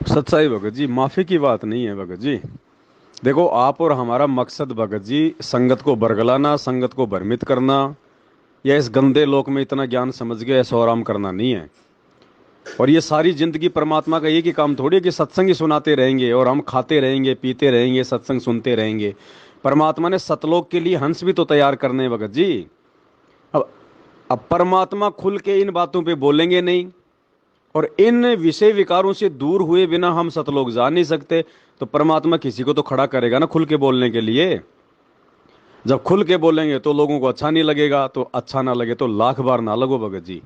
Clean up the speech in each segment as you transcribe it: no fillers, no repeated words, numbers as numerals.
सच्चाई भगत जी, माफी की बात नहीं है भगत जी। देखो, आप और हमारा मकसद भगत जी संगत को बरगलाना, संगत को भ्रमित करना, या इस गंदे लोक में इतना ज्ञान समझ के ऐशो आराम करना नहीं है। और ये सारी जिंदगी परमात्मा का एक ही काम थोड़ी है कि सत्संग ही सुनाते रहेंगे और हम खाते रहेंगे, पीते रहेंगे, सत्संग सुनते रहेंगे। परमात्मा ने सतलोक के लिए हंस भी तो तैयार करने हैं भगत जी। अब अब परमात्मा खुल के इन बातों पे बोलेंगे नहीं, और इन विषय विकारों से दूर हुए बिना हम सतलोक जा नहीं सकते। तो परमात्मा किसी को तो खड़ा करेगा ना खुल के बोलने के लिए। जब खुल के बोलेंगे तो लोगों को अच्छा नहीं लगेगा, तो अच्छा ना लगे तो लाख बार ना लगो भगत जी।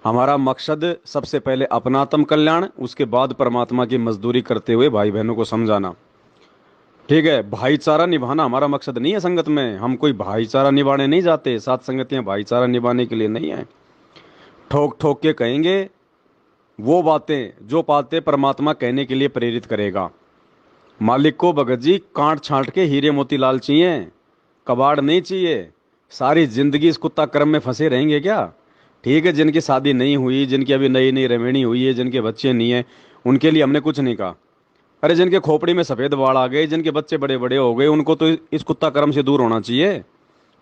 हमारा मकसद सबसे पहले अपना आत्म कल्याण, उसके बाद परमात्मा की मजदूरी करते हुए भाई बहनों को समझाना। ठीक है, भाईचारा निभाना हमारा मकसद नहीं है। संगत में हम कोई भाईचारा निभाने नहीं जाते, साथ संगतियां भाईचारा निभाने के लिए नहीं है। ठोक ठोक के कहेंगे वो बातें जो बातें परमात्मा कहने के लिए प्रेरित करेगा। मालिक को भगत जी कांट छांट के हीरे मोतीलाल चाहिए, कबाड़ नहीं चाहिए। सारी जिंदगी इस कुत्ता कर्म में फंसे रहेंगे क्या? ठीक है, जिनकी शादी नहीं हुई, जिनकी अभी नई नई रवेणी हुई है, जिनके बच्चे नहीं है, उनके लिए हमने कुछ नहीं कहा। अरे जिनके खोपड़ी में सफेद बाल आ गए, जिनके बच्चे बड़े बड़े हो गए, उनको तो इस कुत्ता कर्म से दूर होना चाहिए।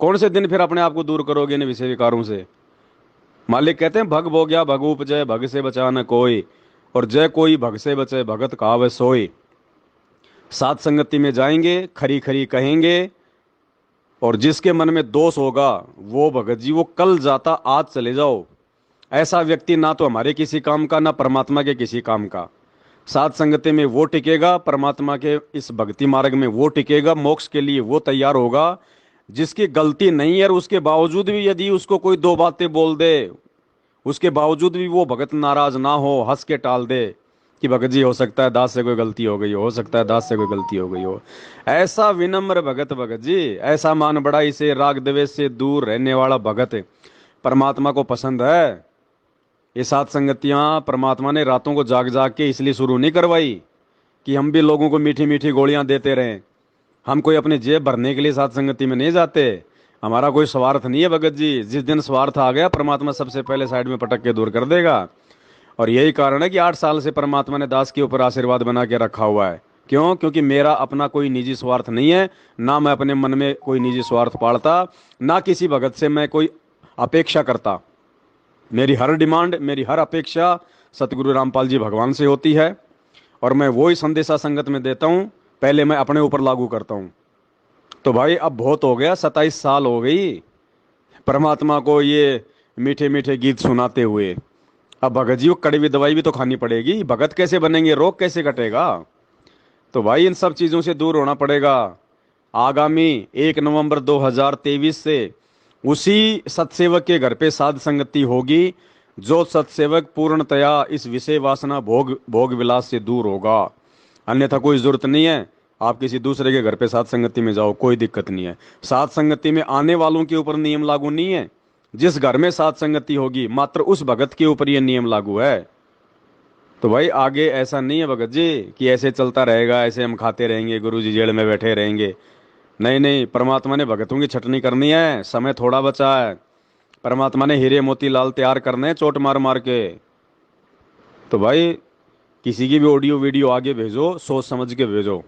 कौन से दिन फिर अपने आप को दूर करोगे इन विषय विकारों से? मालिक कहते हैं भग भोग्या भग उपजय, भग से बचा न कोई, और जय कोई भग से बचे, भगत कहावै सोई। सात संगति में जाएंगे, खरी खरी कहेंगे, और जिसके मन में दोष होगा वो भगत जी वो कल जाता आज चले जाओ। ऐसा व्यक्ति ना तो हमारे किसी काम का, ना परमात्मा के किसी काम का। सात संगति में वो टिकेगा, परमात्मा के इस भक्ति मार्ग में वो टिकेगा, मोक्ष के लिए वो तैयार होगा। जिसकी गलती नहीं है और उसके बावजूद भी यदि उसको कोई दो बातें बोल दे, उसके बावजूद भी वो भगत नाराज ना हो, हंस के टाल दे कि भगत जी हो सकता है दास से कोई गलती हो गई हो सकता है दास से कोई गलती हो गई हो। ऐसा विनम्र भगत भगत जी, ऐसा मान बड़ाई से राग द्वेष से दूर रहने वाला भगत परमात्मा को पसंद है। ये सात संगतियां परमात्मा ने रातों को जाग जाग के इसलिए शुरू नहीं करवाई कि हम भी लोगों को मीठी मीठी गोलियां देते रहें। हम कोई अपने जेब भरने के लिए सात संगति में नहीं जाते। हमारा कोई स्वार्थ नहीं है भगत जी। जिस दिन स्वार्थ आ गया परमात्मा सबसे पहले साइड में पटक के दूर कर देगा। और यही कारण है कि 8 साल से परमात्मा ने दास के ऊपर आशीर्वाद बना के रखा हुआ है। क्यों? क्योंकि मेरा अपना कोई निजी स्वार्थ नहीं है। ना मैं अपने मन में कोई निजी स्वार्थ पालता, ना किसी भगत से मैं कोई अपेक्षा करता। मेरी हर डिमांड, मेरी हर अपेक्षा सतगुरु रामपाल जी भगवान से होती है, और मैं वही संदेशा संगत में देता हूँ। पहले मैं अपने ऊपर लागू करता हूँ। तो भाई अब बहुत हो गया, 27 साल हो गई परमात्मा को ये मीठे मीठे गीत सुनाते हुए। अब भगत जी को कड़वी दवाई भी तो खानी पड़ेगी। भगत कैसे बनेंगे, रोग कैसे कटेगा? तो भाई इन सब चीजों से दूर होना पड़ेगा। आगामी 1 नवंबर 2023 से उसी सतसेवक के घर पे साध संगति होगी जो सतसेवक पूर्णतया इस विषय वासना भोग भोग विलास से दूर होगा। अन्यथा कोई जरूरत नहीं है, आप किसी दूसरे के घर पे साध संगति में जाओ, कोई दिक्कत नहीं है। साध संगति में आने वालों के ऊपर नियम लागू नहीं है। जिस घर में साध संगति होगी मात्र उस भगत के ऊपर यह नियम लागू है। तो भाई आगे ऐसा नहीं है भगत जी कि ऐसे चलता रहेगा, ऐसे हम खाते रहेंगे, गुरु जी जेल में बैठे रहेंगे। नहीं नहीं, परमात्मा ने भगतों की छटनी करनी है, समय थोड़ा बचा है। परमात्मा ने हीरे मोती लाल तैयार करने हैं चोट मार मार के। तो भाई किसी की भी ऑडियो वीडियो आगे भेजो, सोच समझ के भेजो।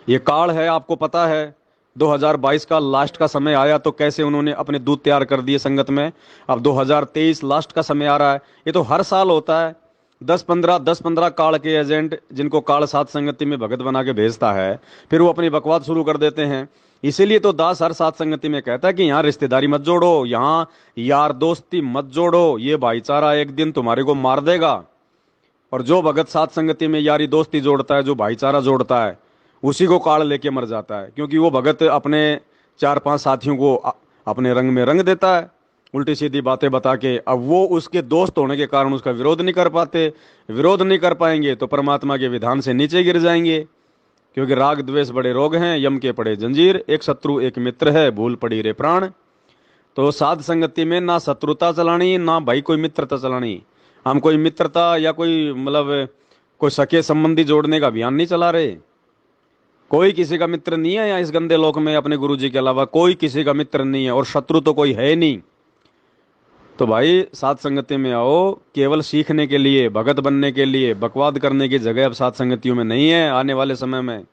ये काल है, आपको पता है। 2022 का लास्ट का समय आया तो कैसे उन्होंने अपने दूत तैयार कर दिए संगत में। अब 2023 लास्ट का समय आ रहा है। ये तो हर साल होता है। 10-15 काल के एजेंट जिनको काल सात संगति में भगत बना के भेजता है, फिर वो अपनी बकवास शुरू कर देते हैं। इसीलिए तो दास हर सात संगति में कहता है कि यहाँ रिश्तेदारी मत जोड़ो, यहाँ यार दोस्ती मत जोड़ो, ये भाईचारा एक दिन तुम्हारे को मार देगा। और जो भगत सात संगति में यारी दोस्ती जोड़ता है, जो भाईचारा जोड़ता है, उसी को काल लेके मर जाता है। क्योंकि वो भगत अपने 4-5 साथियों को अपने रंग में रंग देता है, उल्टी सीधी बातें बता के। अब वो उसके दोस्त होने के कारण उसका विरोध नहीं कर पाते। विरोध नहीं कर पाएंगे तो परमात्मा के विधान से नीचे गिर जाएंगे। क्योंकि राग द्वेष बड़े रोग हैं, यम के पड़े जंजीर, एक शत्रु एक मित्र है, भूल पड़ी रे प्राण। तो साध संगति में ना शत्रुता चलानी, ना भाई कोई मित्रता चलानी। हम कोई मित्रता या कोई मतलब कोई सके संबंधी जोड़ने का अभियान नहीं चला रहे। कोई किसी का मित्र नहीं है यहाँ इस गंदे लोक में, अपने गुरु जी के अलावा कोई किसी का मित्र नहीं है, और शत्रु तो कोई है नहीं। तो भाई साथ संगति में आओ, केवल सीखने के लिए, भगत बनने के लिए, बकवाद करने की जगह अब साथ संगतियों में नहीं है आने वाले समय में।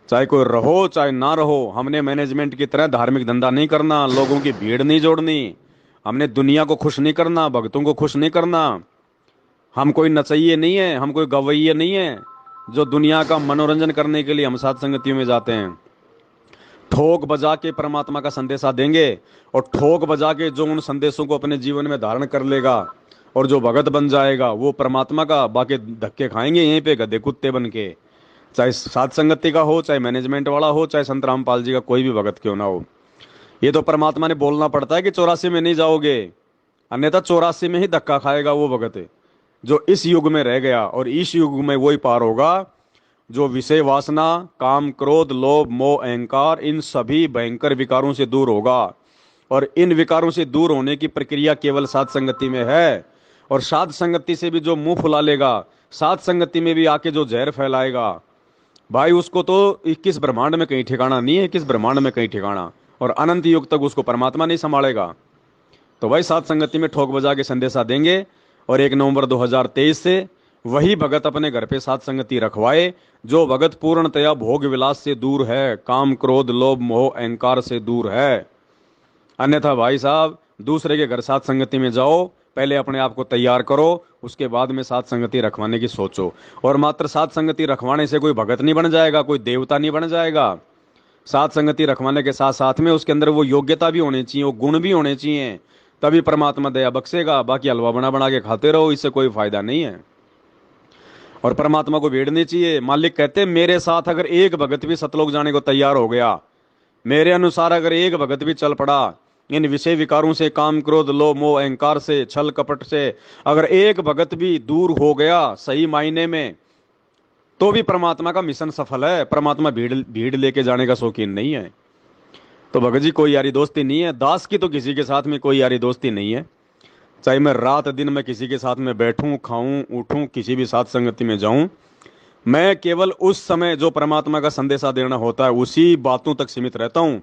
चाहे कोई रहो चाहे ना रहो, हमने मैनेजमेंट की तरह धार्मिक धंधा नहीं करना, लोगों की भीड़ नहीं जोड़नी, हमने दुनिया को खुश नहीं करना, भक्तों को खुश नहीं करना। हम कोई नचइये नहीं है, हम कोई गवैये नहीं है जो दुनिया का मनोरंजन करने के लिए हम साथ संगतियों में जाते हैं। ठोक बजा के परमात्मा का संदेशा देंगे, और ठोक बजा के जो उन संदेशों को अपने जीवन में धारण कर लेगा और जो भगत बन जाएगा वो परमात्मा का, बाकी धक्के खाएंगे यहीं पे गधे कुत्ते बन के। चाहे सात संगति का हो, चाहे मैनेजमेंट वाला हो, चाहे संत रामपाल जी का कोई भी भगत क्यों ना हो। ये तो परमात्मा ने बोलना पड़ता है कि 84 में नहीं जाओगे, अन्यथा 84 में ही धक्का खाएगा वो भगत जो इस युग में रह गया। और इस युग में वही पार होगा जो विषय वासना, काम, क्रोध, लोभ, मोह, अहंकार, इन सभी भयंकर विकारों से दूर होगा। और इन विकारों से दूर होने की प्रक्रिया केवल साध संगति में है। और साध संगति से भी जो मुंह फुला लेगा, साध संगति में भी आके जो जहर फैलाएगा, भाई उसको तो 21 ब्रह्मांड में कहीं ठिकाना नहीं है, 21 ब्रह्मांड में कहीं ठिकाना, और अनंत युग तक उसको परमात्मा नहीं संभालेगा। तो भाई साध संगति में ठोक बजा के संदेशा देंगे, और 1 नवंबर 2023 से वही भगत अपने घर पे साध संगति रखवाए जो भगत पूर्णतया भोग विलास से दूर है, काम, क्रोध, लोभ, मोह, अहंकार से दूर है। अन्यथा भाई साहब दूसरे के घर साध संगति में जाओ, पहले अपने आप को तैयार करो, उसके बाद में साध संगति रखवाने की सोचो। और मात्र साध संगति रखवाने से कोई भगत नहीं बन जाएगा, कोई देवता नहीं बन जाएगा। साध संगति रखवाने के साथ साथ में उसके अंदर वो योग्यता भी होनी चाहिए, वो गुण भी होने चाहिए, तभी परमात्मा दया बख्शेगा। बाकी हलवा बना बना के खाते रहो, इससे कोई फायदा नहीं है। और परमात्मा को भेड़नी चाहिए। मालिक कहते हैं मेरे साथ अगर एक भगत भी सतलोक जाने को तैयार हो गया, मेरे अनुसार अगर एक भगत भी चल पड़ा इन विषय विकारों से, काम, क्रोध, लोभ, मोह, अहंकार से, छल कपट से, अगर एक भगत भी दूर हो गया सही मायने में, तो भी परमात्मा का मिशन सफल है। परमात्मा भीड़ भीड़ लेके जाने का शौकीन नहीं है। तो भगत जी कोई यारी दोस्ती नहीं है, दास की तो किसी के साथ में कोई यारी दोस्ती नहीं है। चाहे मैं रात दिन में किसी के साथ में बैठूं, खाऊं, उठूं, किसी भी साथ संगति में जाऊं, मैं केवल उस समय जो परमात्मा का संदेशा देना होता है उसी बातों तक सीमित रहता हूं।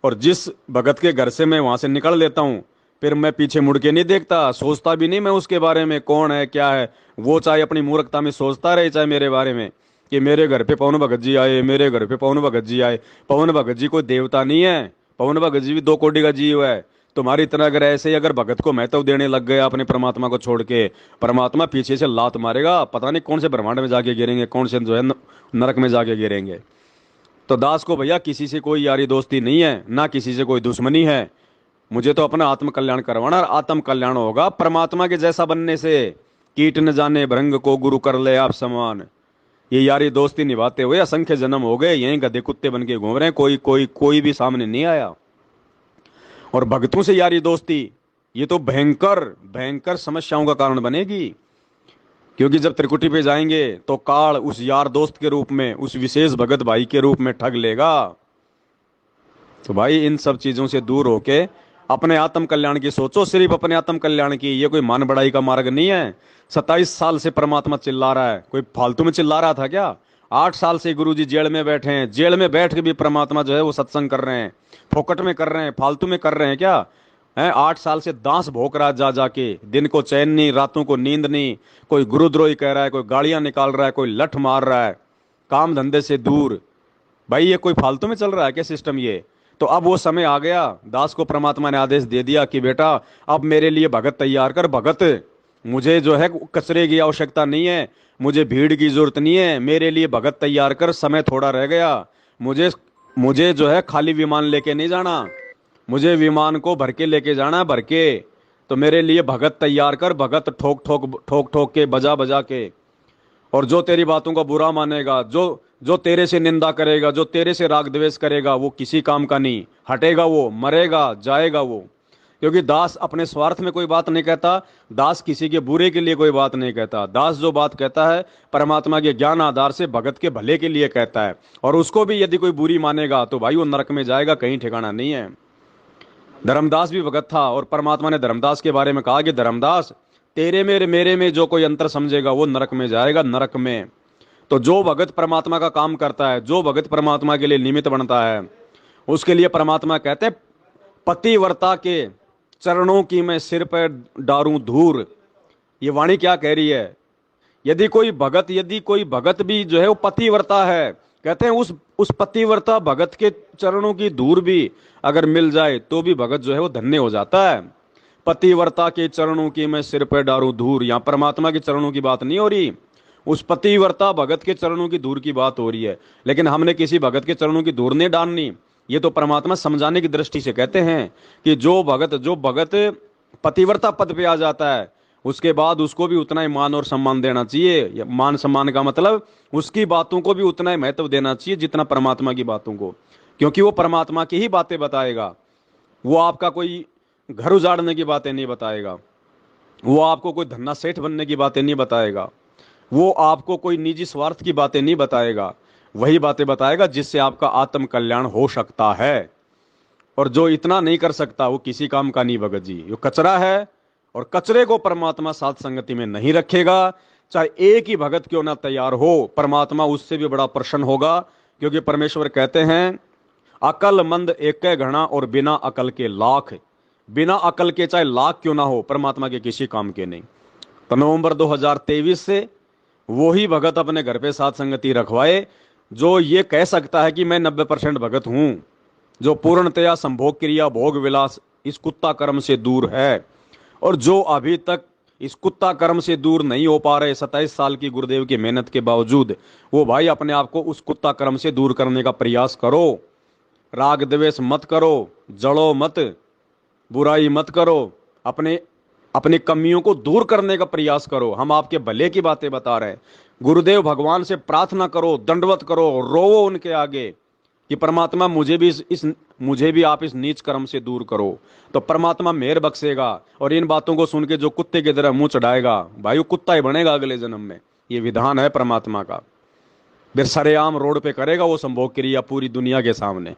और जिस भगत के घर से मैं वहां से निकल लेता हूं, फिर मैं पीछे मुड़ के नहीं देखता, सोचता भी नहीं मैं उसके बारे में कौन है क्या है। वो चाहे अपनी मूर्खता में सोचता रहे, चाहे मेरे बारे में कि मेरे घर पे पवन भगत जी आए, मेरे घर पे पवन भगत जी आए। पवन भगत जी कोई देवता नहीं है, पवन भगत जी भी 2 कोटि का जीव है। तुम्हारी तरह अगर ऐसे ही अगर भगत को महत्व देने लग गए अपने परमात्मा को छोड़ के, परमात्मा पीछे से लात मारेगा, पता नहीं कौन से ब्रह्मांड में जाके गिरेंगे, कौन से जो है नरक में जाके गिरेंगे। तो दास को भैया किसी से कोई यारी दोस्ती नहीं है, ना किसी से कोई दुश्मनी है। मुझे तो अपना आत्म कल्याण करवाना, और आत्म कल्याण होगा परमात्मा के जैसा बनने से। कीट न जाने भृंग को गुरु कर ले आप समान। ये यारी दोस्ती निभाते हुए असंख्य जन्म हो गए, यहीं गधे कुत्ते बन के घूम रहे हैं, कोई भी सामने नहीं आया। और भक्तों से यारी दोस्ती ये तो भयंकर भयंकर समस्याओं का कारण बनेगी। क्योंकि जब त्रिकुटी पे जाएंगे तो काल उस यार दोस्त के रूप में, उस विशेष भगत भाई के रूप में ठग लेगा। तो भाई इन सब चीजों से दूर होके अपने आत्म कल्याण की सोचो, सिर्फ अपने आत्म कल्याण की। ये कोई मान बढ़ाई का मार्ग नहीं है। 27 साल से परमात्मा चिल्ला रहा है, कोई फालतू में चिल्ला रहा था क्या? 8 साल से गुरुजी जेल में बैठे हैं, जेल में बैठ के भी परमात्मा जो है वो सत्संग कर रहे हैं, फोकट में कर रहे हैं, फालतू में कर रहे हैं क्या? 8 साल से दांस भोंक रहा जा जाके, दिन को चैन नहीं, रातों को नींद नहीं, कोई गुरुद्रोही कह रहा है, कोई गालियां निकाल रहा है, कोई लठ मार रहा है, काम धंधे से दूर। भाई ये कोई फालतू में चल रहा है क्या सिस्टम ये? तो अब वो समय आ गया, दास को परमात्मा ने आदेश दे दिया कि बेटा अब मेरे लिए भगत तैयार कर। भगत मुझे जो है कचरे की आवश्यकता नहीं है, मुझे भीड़ की जरूरत नहीं है, मेरे लिए भगत तैयार कर, समय थोड़ा रह गया। मुझे मुझे जो है खाली विमान लेके नहीं जाना, मुझे विमान को भर के लेके जाना, भर के। तो मेरे लिए भगत तैयार कर, भगत ठोक ठोक ठोक ठोक के, बजा बजा के। और जो तेरी बातों का बुरा मानेगा, जो तेरे से निंदा करेगा, जो तेरे से राग द्वेष करेगा, वो किसी काम का नहीं, हटेगा, वो मरेगा, जाएगा वो। क्योंकि दास अपने स्वार्थ में कोई बात नहीं कहता, दास किसी के बुरे के लिए कोई बात नहीं कहता। दास जो बात कहता है परमात्मा के ज्ञान आधार से भगत के भले के लिए कहता है। और उसको भी यदि कोई बुरी मानेगा तो भाई वो नरक में जाएगा, कहीं ठिकाना नहीं है। धर्मदास भी भगत था, और परमात्मा ने धर्मदास के बारे में कहा कि धर्मदास तेरे मेरे में जो कोई अंतर समझेगा वो नरक में जाएगा, नरक में। तो जो भगत परमात्मा का काम करता है, जो भगत परमात्मा के लिए निमित्त बनता है, उसके लिए परमात्मा कहते हैं पतिव्रता के चरणों की मैं सिर पर डारूं धूर। ये वाणी क्या कह रही है? यदि कोई भगत भी जो है वो पतिव्रता है, कहते हैं उस पतिव्रता भगत के चरणों की धूल भी अगर मिल जाए तो भी भगत जो है वो धन्य हो जाता है। पतिव्रता के चरणों की मैं सिर पर डारूं धूल, यहां परमात्मा के चरणों की बात नहीं हो रही, उस पतिव्रता भगत के चरणों की धूल की बात हो रही है। लेकिन हमने किसी भगत के चरणों की धूल नहीं डालनी। ये तो परमात्मा समझाने की दृष्टि से कहते हैं कि जो भगत पतिव्रता पद पे आ जाता है, उसके बाद उसको भी उतना ही मान और सम्मान देना चाहिए। मान सम्मान का मतलब उसकी बातों को भी उतना ही महत्व देना चाहिए जितना परमात्मा की बातों को, क्योंकि वो परमात्मा की ही बातें बताएगा। वो आपका कोई घर उजाड़ने की बातें नहीं बताएगा, वो आपको कोई धन्ना सेठ बनने की बातें नहीं बताएगा, वो आपको कोई निजी स्वार्थ की बातें नहीं बताएगा। वही बातें बताएगा जिससे आपका आत्म कल्याण हो सकता है। और जो इतना नहीं कर सकता वो किसी काम का नहीं भगत जी, ये कचरा है। और कचरे को परमात्मा साथ संगति में नहीं रखेगा। चाहे एक ही भगत क्यों ना तैयार हो, परमात्मा उससे भी बड़ा प्रसन्न होगा। क्योंकि परमेश्वर कहते हैं अकलमंद एक घड़ा और बिना अकल के लाख। बिना अकल के चाहे लाख क्यों ना हो, परमात्मा के किसी काम के नहीं। तो नवंबर 2023 से वही भगत अपने घर पे साथ संगति रखवाए जो ये कह सकता है कि मैं 90% भगत हूं, जो पूर्णतया संभोग क्रिया भोग विलास इस कुत्ता कर्म से दूर है। और जो अभी तक इस कुत्ता कर्म से दूर नहीं हो पा रहे, 27 साल की गुरुदेव की मेहनत के बावजूद, वो भाई अपने आप को उस कुत्ता कर्म से दूर करने का प्रयास करो। राग द्वेष मत करो, जड़ो मत, बुराई मत करो, अपने अपनी कमियों को दूर करने का प्रयास करो। हम आपके भले की बातें बता रहे हैं। गुरुदेव भगवान से प्रार्थना करो, दंडवत करो, रोवो उनके आगे कि परमात्मा मुझे भी आप इस नीच कर्म से दूर करो। तो परमात्मा मेहर बख्शेगा। और इन बातों को सुन के जो कुत्ते की तरह मुंह चढ़ाएगा, भाई वो कुत्ता ही बनेगा अगले जन्म में। ये विधान है परमात्मा का। फिर सरेआम रोड पे करेगा वो संभोग क्रिया पूरी दुनिया के सामने।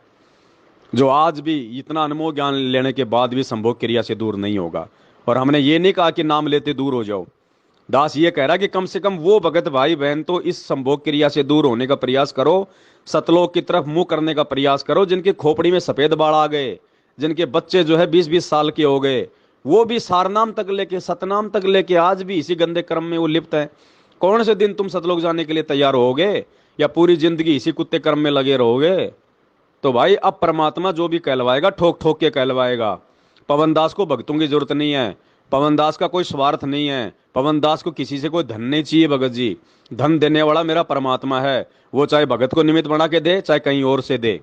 जो आज भी इतना अनमोल ज्ञान लेने के बाद भी संभोग क्रिया से दूर नहीं होगा। और हमने ये नहीं कहा कि नाम लेते दूर हो जाओ। दास ये कह रहा कि कम से कम वो भगत भाई बहन तो इस संभोग क्रिया से दूर होने का प्रयास करो, सतलोक की तरफ मुंह करने का प्रयास करो। जिनकी खोपड़ी में सफेद बाल आ गए, जिनके बच्चे जो है 20-20 साल के हो गए, वो भी सारनाम तक लेके सतनाम तक लेके आज भी इसी गंदे कर्म में वो लिप्त है। कौन से दिन तुम सतलोक जाने के लिए तैयार होगे, या पूरी जिंदगी इसी कुत्ते कर्म में लगे रहोगे? तो भाई अब परमात्मा जो भी कहलवाएगा ठोक ठोक के कहलवाएगा। पवन दास को भक्तों की जरूरत नहीं है, पवन दास का कोई स्वार्थ नहीं है, पवन दास को किसी से कोई धन नहीं चाहिए भगत जी। धन देने वाला मेरा परमात्मा है, वो चाहे भगत को निमित्त बना के दे चाहे कहीं और से दे।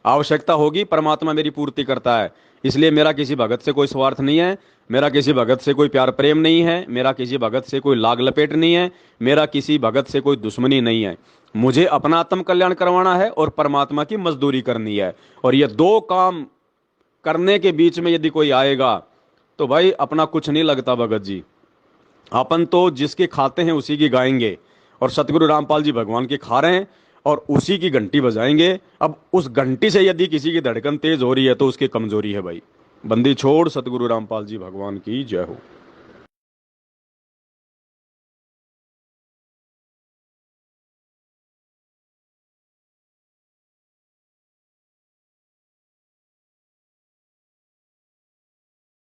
आवश्यकता होगी परमात्मा मेरी पूर्ति करता है। इसलिए मेरा किसी भगत से कोई स्वार्थ नहीं है, मेरा किसी भगत से कोई प्यार प्रेम नहीं है, मेरा किसी भगत से कोई लाग लपेट नहीं है, मेरा किसी भगत से कोई दुश्मनी नहीं है। मुझे अपना आत्म कल्याण करवाना है और परमात्मा की मजदूरी करनी है। और ये दो काम करने के बीच में यदि कोई आएगा तो भाई अपना कुछ नहीं लगता भगत जी। अपन तो जिसके खाते हैं उसी की गाएंगे। और सतगुरु रामपाल जी भगवान के खा रहे हैं और उसी की घंटी बजाएंगे। अब उस घंटी से यदि किसी की धड़कन तेज हो रही है तो उसकी कमजोरी है भाई। बंदी छोड़। सतगुरु रामपाल जी भगवान की जय हो।